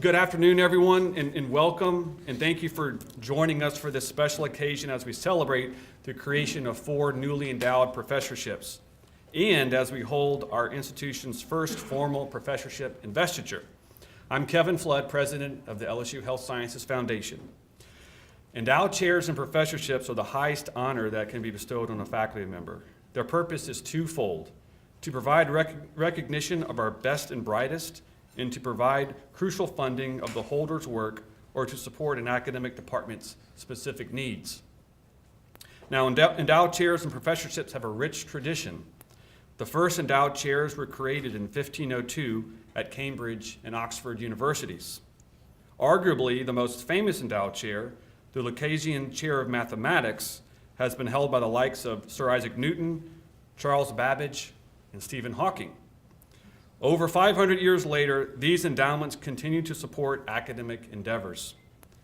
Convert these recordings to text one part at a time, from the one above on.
Good afternoon, everyone, and welcome, and thank you for joining us for this special occasion as we celebrate the creation of 4 newly endowed professorships, and as we hold our institution's first formal professorship investiture. I'm Kevin Flood, president of the LSU Health Sciences Foundation. Endowed chairs and professorships are the highest honor that can be bestowed on a faculty member. Their purpose is twofold: to provide recognition of our best and brightest, and to provide crucial funding of the holder's work or to support an academic department's specific needs. Now, endowed chairs and professorships have a rich tradition. The first endowed chairs were created in 1502 at Cambridge and Oxford universities. Arguably, the most famous endowed chair, the Lucasian Chair of Mathematics, has been held by the likes of Sir Isaac Newton, Charles Babbage, and Stephen Hawking. Over 500 years later, these endowments continue to support academic endeavors.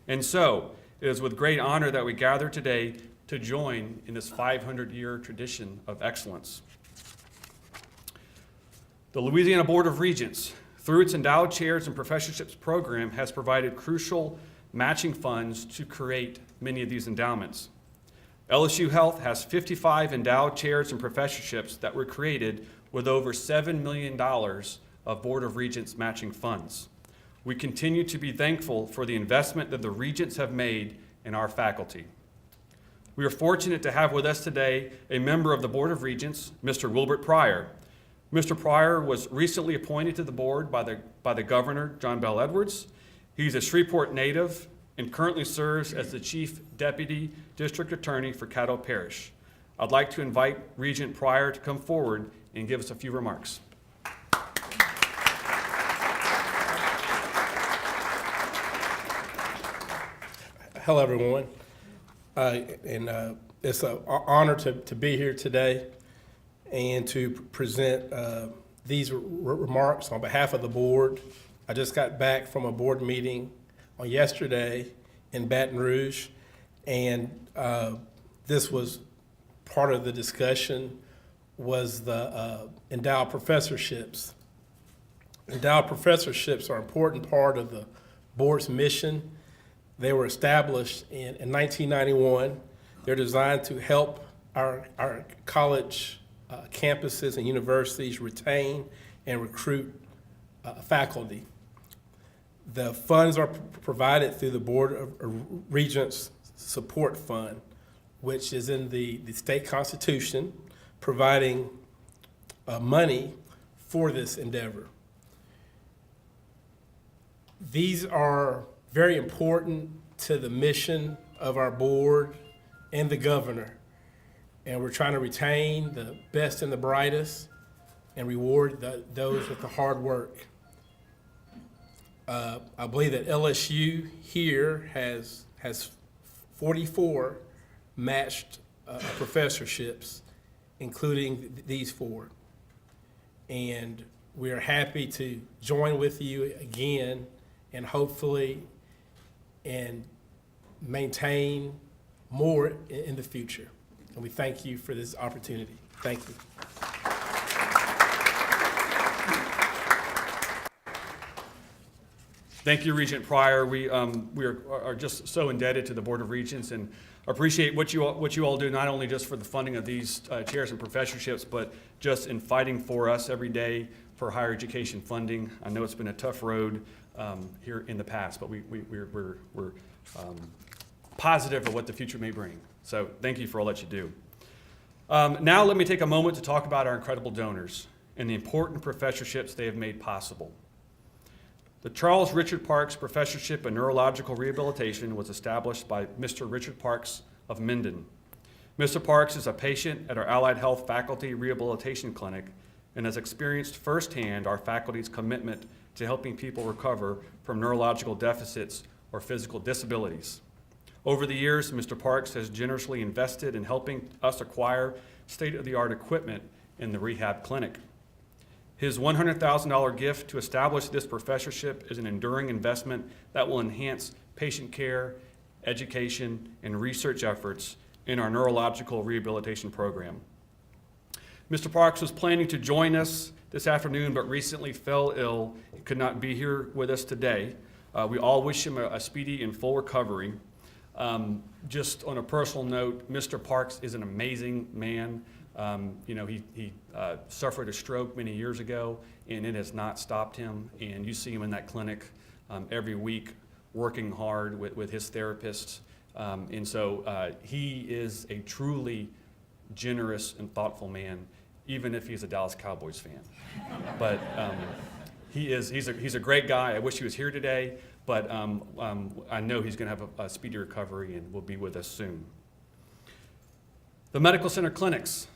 And so, it is with great honor that we gather today to join in this 500-year tradition of excellence. The Louisiana Board of Regents, through its endowed chairs and professorships program, has provided crucial matching funds to create many of these endowments. LSU Health has 55 endowed chairs and professorships that were created with over $7 million of Board of Regents matching funds. We continue to be thankful for the investment that the Regents have made in our faculty. We are fortunate to have with us today a member of the Board of Regents, Mr. Wilbert Pryor. Mr. Pryor was recently appointed to the board by the Governor, John Bell Edwards. He's a Shreveport native and currently serves as the Chief Deputy District Attorney for Caddo Parish. I'd like to invite Regent Pryor to come forward and give us a few remarks. Hello, everyone. It's an honor to be here today and to present these remarks on behalf of the board. I just got back from a board meeting on yesterday in Baton Rouge, and this was part of the discussion was the endowed professorships. Endowed professorships are an important part of the board's mission. They were established in 1991. They're designed to help our college campuses and universities retain and recruit faculty. The funds are provided through the Board of Regents Support Fund, which is in the state constitution, providing money for this endeavor. These are very important to the mission of our board and the governor, and we're trying to retain the best and the brightest and reward those with the hard work. I believe that LSU here has 44 matched professorships, including these 4. And we are happy to join with you again and hopefully and maintain more in the future. And we thank you for this opportunity. Thank you. Thank you, Regent Pryor. We are just so indebted to the Board of Regents and appreciate what you all do, not only just for the funding of these chairs and professorships, but just in fighting for us every day for higher education funding. I know it's been a tough road here in the past, but we're positive of what the future may bring. So thank you for all that you do. Now let me take a moment to talk about our incredible donors and the important professorships they have made possible. The Charles Richard Parks Professorship in Neurological Rehabilitation was established by Mr. Richard Parks of Minden. Mr. Parks is a patient at our Allied Health Faculty Rehabilitation Clinic and has experienced firsthand our faculty's commitment to helping people recover from neurological deficits or physical disabilities. Over the years, Mr. Parks has generously invested in helping us acquire state-of-the-art equipment in the rehab clinic. His $100,000 gift to establish this professorship is an enduring investment that will enhance patient care, education, and research efforts in our neurological rehabilitation program. Mr. Parks was planning to join us this afternoon, but recently fell ill and could not be here with us today. We all wish him a speedy and full recovery. Just on a personal note, Mr. Parks is an amazing man. He suffered a stroke many years ago, and it has not stopped him. And you see him in that clinic every week working hard with his therapists. And so he is a truly generous and thoughtful man, even if he's a Dallas Cowboys fan. But he's a great guy. I wish he was here today, but I know he's going to have a speedy recovery and will be with us soon. The Medical Center Clinics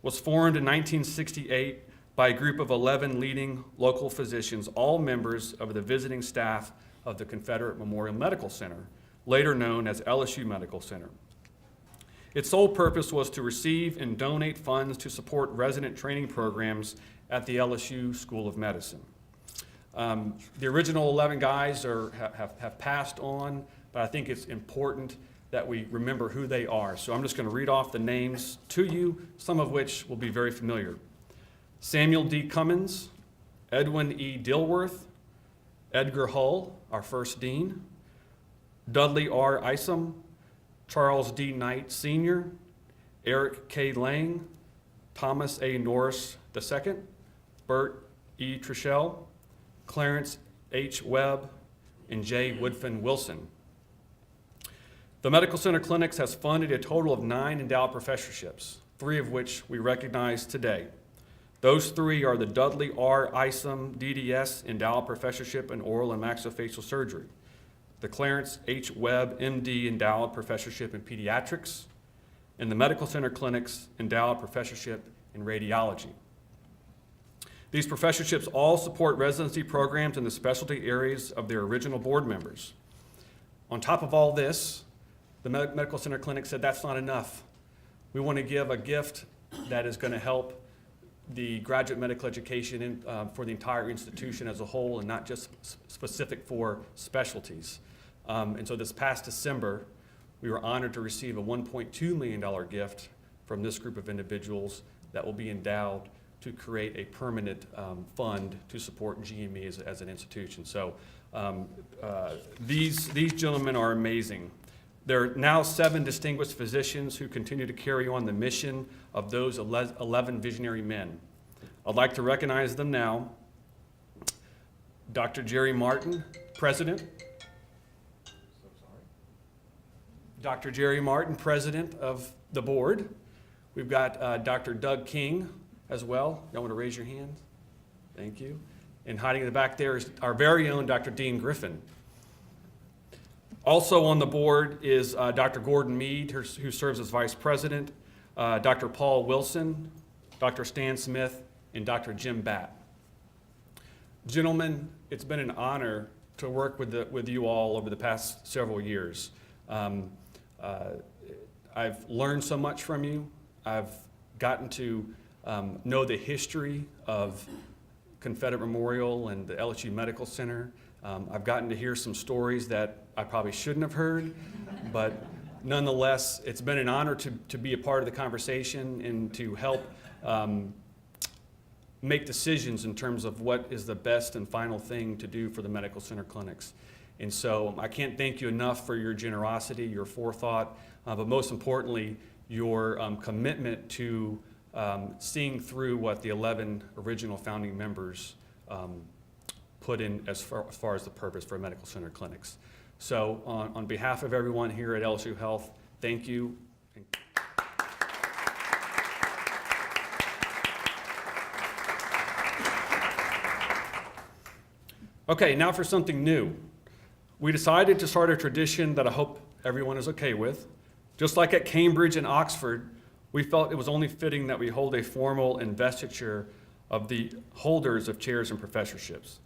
was formed in 1968 by a group of 11 leading local physicians, all members of the visiting staff of the Confederate Memorial Medical Center, later known as LSU Medical Center. Its sole purpose was to receive and donate funds to support resident training programs at the LSU School of Medicine. The original 11 guys have passed on, but I think it's important that we remember who they are. So I'm just going to read off the names to you, some of which will be very familiar. Samuel D. Cummins, Edwin E. Dilworth, Edgar Hull, our first dean, Dudley R. Isom, Charles D. Knight Sr., Eric K. Lang, Thomas A. Norris II, Bert E. Trichell, Clarence H. Webb, and J. Woodfin Wilson. The Medical Center Clinics has funded a total of 9 endowed professorships, 3 of which we recognize today. Those 3 are the Dudley R. Isom DDS Endowed Professorship in Oral and Maxillofacial Surgery, the Clarence H. Webb MD Endowed Professorship in Pediatrics, and the Medical Center Clinics Endowed Professorship in Radiology. These professorships all support residency programs in the specialty areas of their original board members. On top of all this, the Medical Center Clinic said that's not enough. We want to give a gift that is going to help the graduate medical education for the entire institution as a whole and not just specific for specialties. And so this past December, we were honored to receive a $1.2 million gift from this group of individuals that will be endowed to create a permanent fund to support GME as an institution. So these gentlemen are amazing. There are now 7 distinguished physicians who continue to carry on the mission of those 11 visionary men. I'd like to recognize them now. Dr. Jerry Martin, President. Dr. Jerry Martin, President of the board. We've got Dr. Doug King as well. Y'all want to raise your hand? Thank you. And hiding in the back there is our very own Dr. Dean Griffin. Also on the board is Dr. Gordon Mead, who serves as Vice President, Dr. Paul Wilson, Dr. Stan Smith, and Dr. Jim Batt. Gentlemen, it's been an honor to work with you all over the past several years. I've learned so much from you. I've gotten to know the history of Confederate Memorial and the LSU Medical Center. I've gotten to hear some stories that I probably shouldn't have heard, but nonetheless, it's been an honor to be a part of the conversation and to help make decisions in terms of what is the best and final thing to do for the medical center clinics. And so I can't thank you enough for your generosity, your forethought, but most importantly, your commitment to seeing through what the 11 original founding members put in as far as the purpose for medical center clinics. So on behalf of everyone here at LSU Health, thank you. Okay, now for something new. We decided to start a tradition that I hope everyone is okay with. Just like at Cambridge and Oxford, we felt it was only fitting that we hold a formal investiture of the holders of chairs and professorships.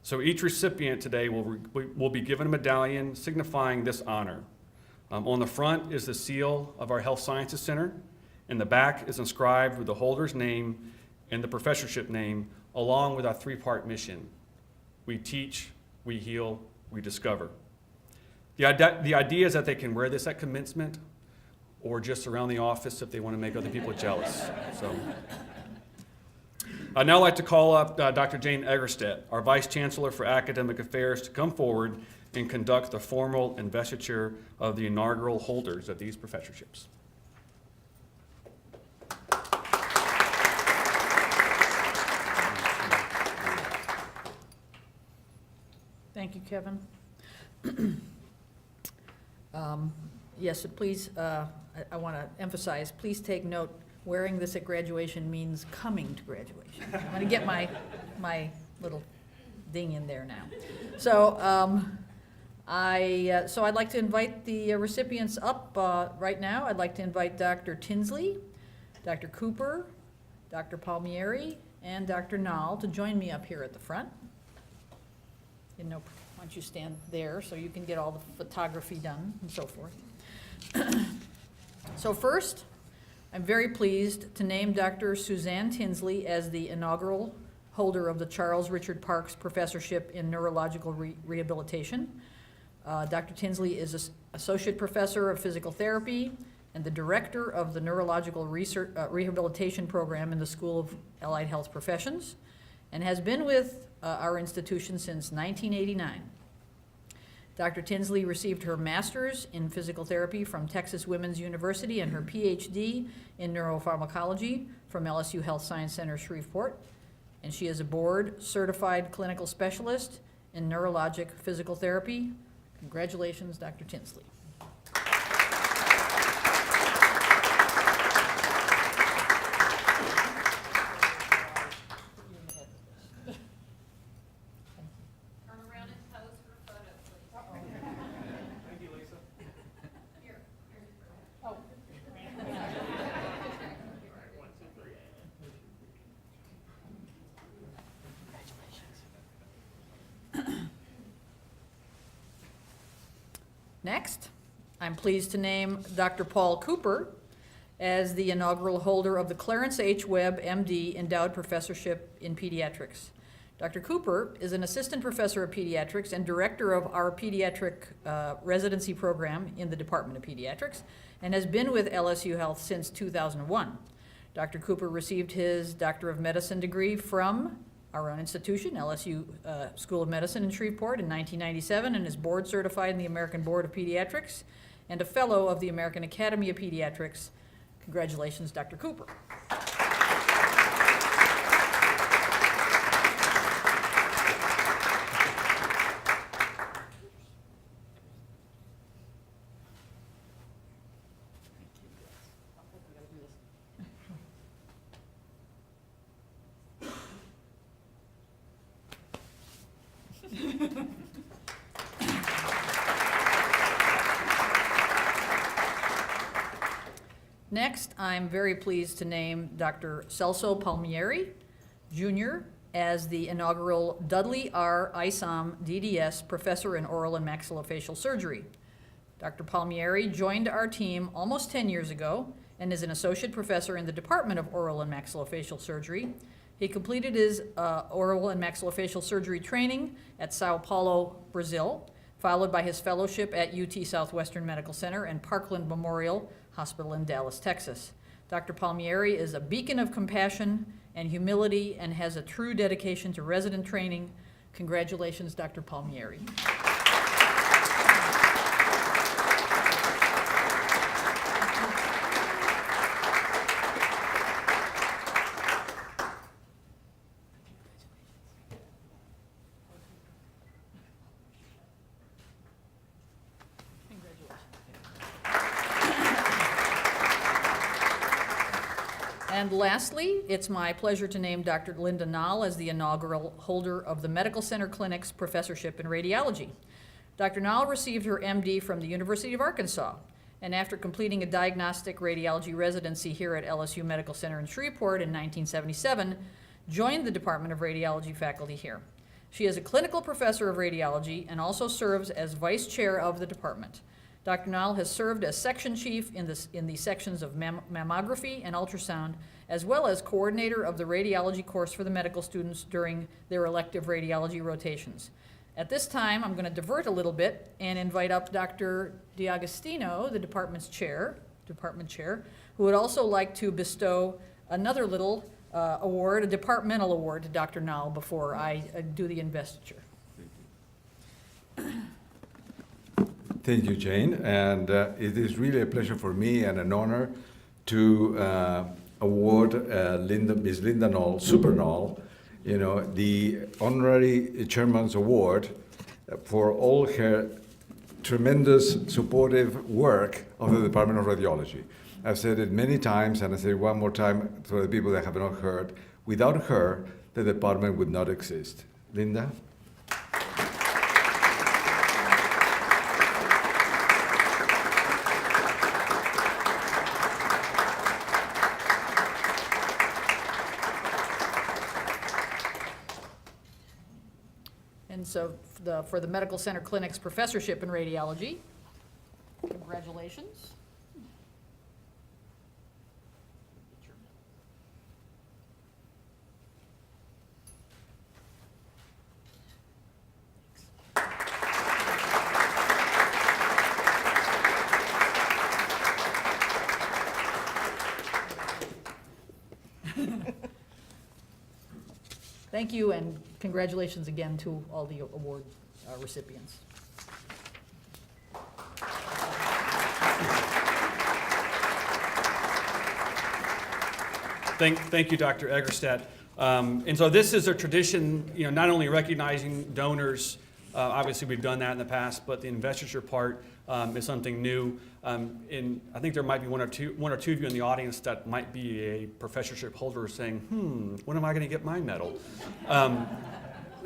So each recipient today will be given a medallion signifying this honor. On the front is the seal of our Health Sciences Center, and the back is inscribed with the holder's name and the professorship name, along with our 3-part mission. We teach, we heal, we discover. The idea is that they can wear this at commencement or just around the office if they want to make other people jealous. So, I'd now like to call up Dr. Jane Egerstedt, our Vice Chancellor for Academic Affairs, to come forward and conduct the formal investiture of the inaugural holders of these professorships. Thank you, Kevin. Yes, and please, I want to emphasize, please take note, wearing this at graduation means coming to graduation. I'm going to get my little ding in there now. So I'd like to invite the recipients up right now. I'd like to invite Dr. Tinsley, Dr. Cooper, Dr. Palmieri, and Dr. Nall to join me up here at the front. Why don't you stand there so you can get all the photography done and so forth. So first, I'm very pleased to name Dr. Suzanne Tinsley as the inaugural holder of the Charles Richard Parks Professorship in Neurological Rehabilitation. Dr. Tinsley is an Associate Professor of Physical Therapy and the Director of the Neurological Rehabilitation Program in the School of Allied Health Professions, and has been with our institution since 1989. Dr. Tinsley received her master's in physical therapy from Texas Women's University and her PhD in neuropharmacology from LSU Health Sciences Center, Shreveport. And she is a board-certified clinical specialist in neurologic physical therapy. Congratulations, Dr. Tinsley. Next, I'm pleased to name Dr. Paul Cooper as the inaugural holder of the Clarence H. Webb, MD, Endowed Professorship in Pediatrics. Dr. Cooper is an assistant professor of pediatrics and director of our pediatric residency program in the Department of Pediatrics and has been with LSU Health since 2001. Dr. Cooper received his Doctor of Medicine degree from our own institution, LSU School of Medicine in Shreveport in 1997, and is board certified in the American Board of Pediatrics and a fellow of the American Academy of Pediatrics. Congratulations, Dr. Cooper. Next, I'm very pleased to name Dr. Celso Palmieri, Jr. as the inaugural Dudley R. Isom DDS Professor in Oral and Maxillofacial Surgery. Dr. Palmieri joined our team almost 10 years ago and is an associate professor in the Department of Oral and Maxillofacial Surgery. He completed his oral and maxillofacial surgery training at Sao Paulo, Brazil, followed by his fellowship at UT Southwestern Medical Center and Parkland Memorial Hospital in Dallas, Texas. Dr. Palmieri is a beacon of compassion and humility and has a true dedication to resident training. Congratulations, Dr. Palmieri. And lastly, it's my pleasure to name Dr. Linda Nall as the inaugural holder of the Medical Center Clinic's Professorship in Radiology. Dr. Nall received her MD from the University of Arkansas, and after completing a diagnostic radiology residency here at LSU Medical Center in Shreveport in 1977, joined the Department of Radiology faculty here. She is a clinical professor of radiology and also serves as vice chair of the department. Dr. Nall has served as section chief in the sections of mammography and ultrasound, as well as coordinator of the radiology course for the medical students during their elective radiology rotations. At this time, I'm going to divert a little bit and invite up Dr. D'Agostino, the department chair, who would also like to bestow another little award, a departmental award to Dr. Nall before I do the investiture. Thank you, Jane. And it is really a pleasure for me and an honor to award Ms. Linda Nall, Super Nall, the Honorary Chairman's Award for all her tremendous supportive work of the Department of Radiology. I've said it many times, and I say it one more time for the people that have not heard. Without her, the department would not exist. Linda? And so for the Medical Center Clinic's Professorship in Radiology, congratulations. Thank you, and congratulations again to all the award recipients. Thank you, Dr. Egerstedt. And so this is a tradition, not only recognizing donors, obviously we've done that in the past, but the investiture part is something new. And I think there might be one or two of you in the audience that might be a professorship holder saying, when am I going to get my medal?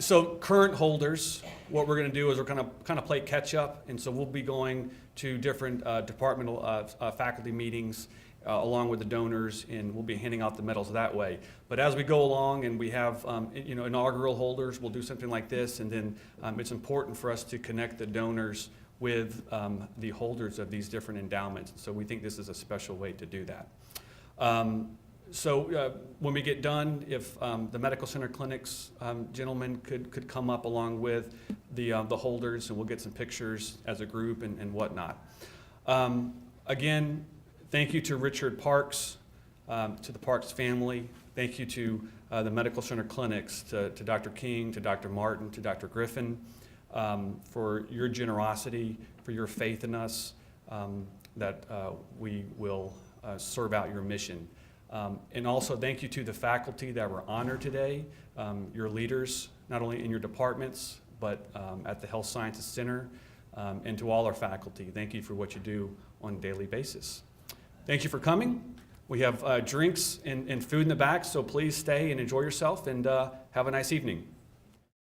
So current holders, what we're going to do is we're going to kind of play catch up, and so we'll be going to different departmental faculty meetings along with the donors, and we'll be handing out the medals that way. But as we go along and we have inaugural holders, we'll do something like this, and then it's important for us to connect the donors with the holders of these different endowments. So we think this is a special way to do that. So when we get done, if the Medical Center Clinics gentlemen could come up along with the holders, and we'll get some pictures as a group and whatnot. Again, thank you to Richard Parks, to the Parks family. Thank you to the Medical Center Clinics, to Dr. King, to Dr. Martin, to Dr. Griffin, for your generosity, for your faith in us, that we will serve out your mission. And also thank you to the faculty that were honored today, your leaders, not only in your departments, but at the Health Sciences Center, and to all our faculty. Thank you for what you do on a daily basis. Thank you for coming. We have drinks and food in the back, so please stay and enjoy yourself, and have a nice evening.